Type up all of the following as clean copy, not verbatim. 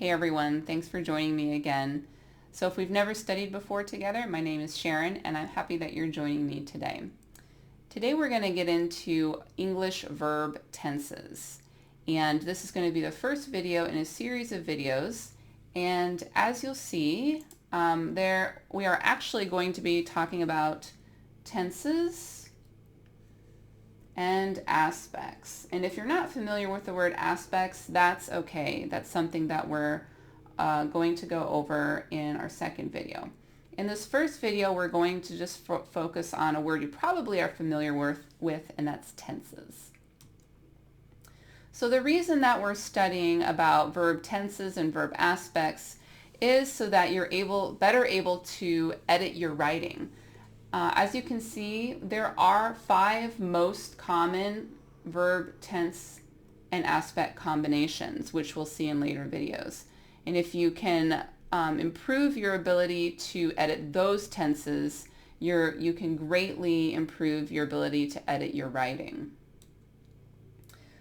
Hey everyone, thanks for joining me again. So if we've never studied before together, my name is Sharon and I'm happy that you're joining me today. Today we're going to get into English verb tenses. And this is going to be the first video in a series of videos. And as you'll see, we are actually going to be talking about tenses and aspects. And if you're not familiar with the word aspects, that's okay. That's something that we're going to go over in our second video. In this first video, we're going to just focus on a word you probably are familiar with, and that's tenses. So the reason that we're studying about verb tenses and verb aspects is so that you're better able to edit your writing. As you can see, there are 5 most common verb tense and aspect combinations, which we'll see in later videos. And if you can improve your ability to edit those tenses, you can greatly improve your ability to edit your writing.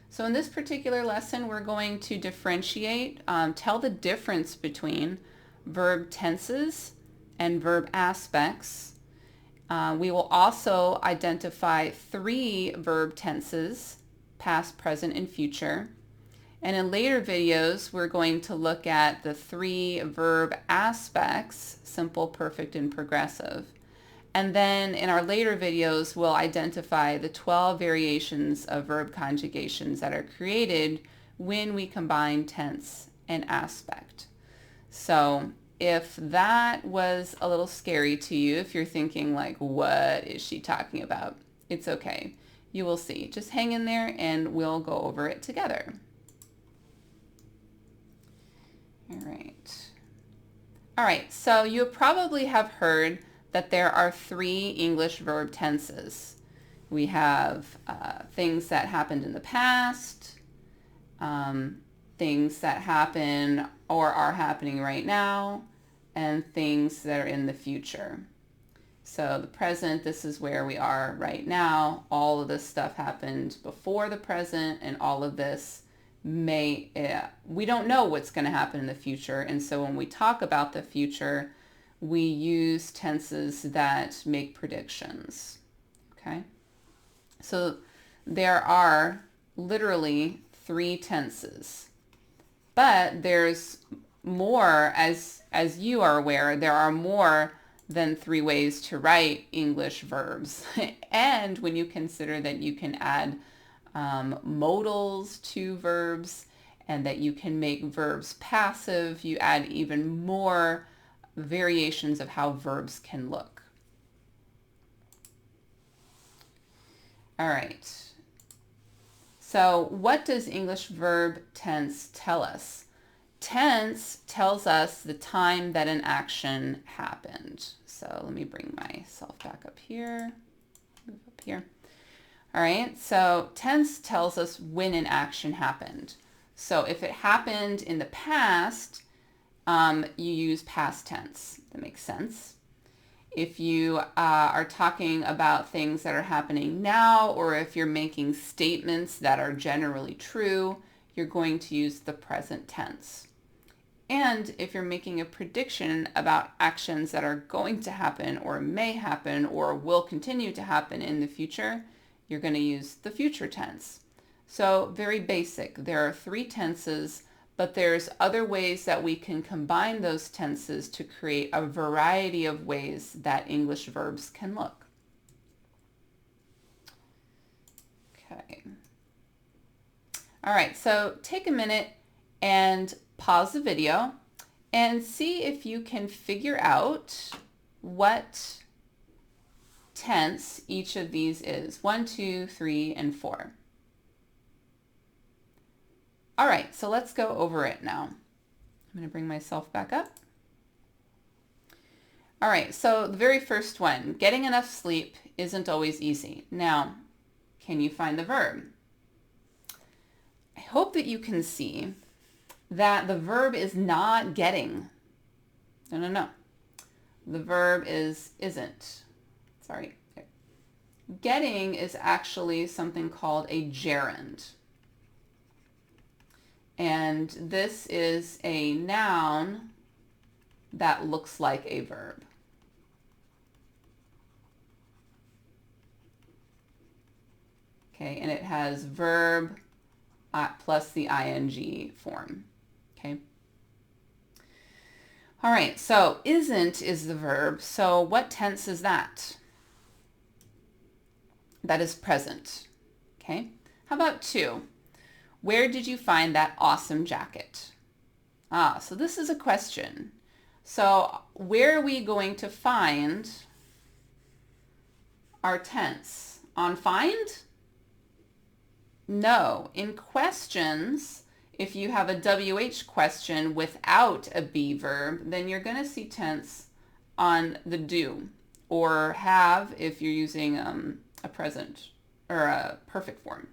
So in this particular lesson, we're going to differentiate, tell the difference between verb tenses and verb aspects. We will also identify 3 verb tenses, past, present, and future. And in later videos, we're going to look at the 3 verb aspects, simple, perfect, and progressive. And then in our later videos, we'll identify the 12 variations of verb conjugations that are created when we combine tense and aspect. So if that was a little scary to you, if you're thinking like, what is she talking about? It's okay. You will see. Just hang in there and we'll go over it together. All right, so you probably have heard that there are 3 English verb tenses. We have things that happened in the past, things that happen or are happening right now, and things that are in the future. So the present, this is where we are right now. All of this stuff happened before the present, and all of this we don't know what's going to happen in the future. And so when we talk about the future, we use tenses that make predictions. Okay? So there are literally 3 tenses. But there's more, as you are aware, there are more than 3 ways to write English verbs. And when you consider that you can add modals to verbs and that you can make verbs passive, you add even more variations of how verbs can look. All right. So what does English verb tense tell us? Tense tells us the time that an action happened. So let me bring myself back up here. Move up here. All right, so tense tells us when an action happened. So if it happened in the past, you use past tense. That makes sense. If you are talking about things that are happening now, or if you're making statements that are generally true, you're going to use the present tense. And if you're making a prediction about actions that are going to happen or may happen or will continue to happen in the future, you're going to use the future tense. So very basic. There are 3 tenses, but there's other ways that we can combine those tenses to create a variety of ways that English verbs can look. Okay. All right, so take a minute and pause the video and see if you can figure out what tense each of these is. 1, 2, 3, and 4. All right, so let's go over it now. I'm going to bring myself back up. All right, so the very first one, getting enough sleep isn't always easy. Now, can you find the verb? I hope that you can see that the verb is not getting. No. The verb is isn't. Sorry. Getting is actually something called a gerund. And this is a noun that looks like a verb. Okay, and it has verb plus the ing form. Okay. All right, so isn't is the verb. So what tense is that? That is present. Okay. How about 2? Where did you find that awesome jacket? So this is a question. So where are we going to find our tense? On find? No. In questions, if you have a WH question without a be verb, then you're going to see tense on the do, or have if you're using a present or a perfect form.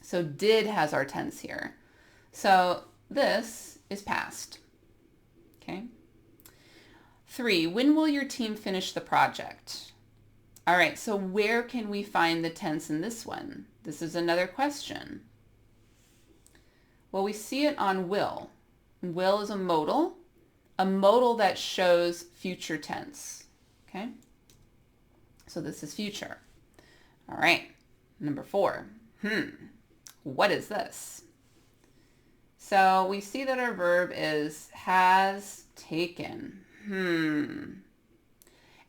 So did has our tense here. So this is past. Okay. 3, when will your team finish the project? All right, so where can we find the tense in this one? This is another question. Well, we see it on will. Will is a modal that shows future tense. Okay. So this is future. All right, number 4. What is this? So we see that our verb is has taken.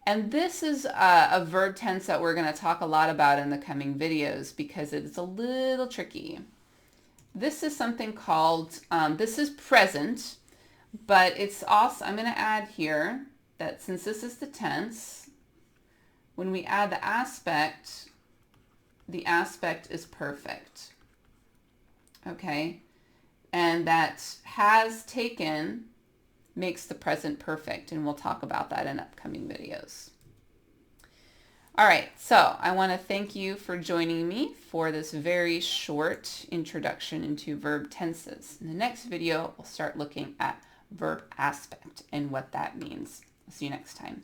And this is a verb tense that we're going to talk a lot about in the coming videos because it's a little tricky. This is something called, this is present, but it's also, I'm going to add here that since this is the tense, when we add the aspect is perfect. Okay, and that has taken makes the present perfect, and we'll talk about that in upcoming videos. All right, so I want to thank you for joining me for this very short introduction into verb tenses. In the next video, we'll start looking at verb aspect and what that means. I'll see you next time.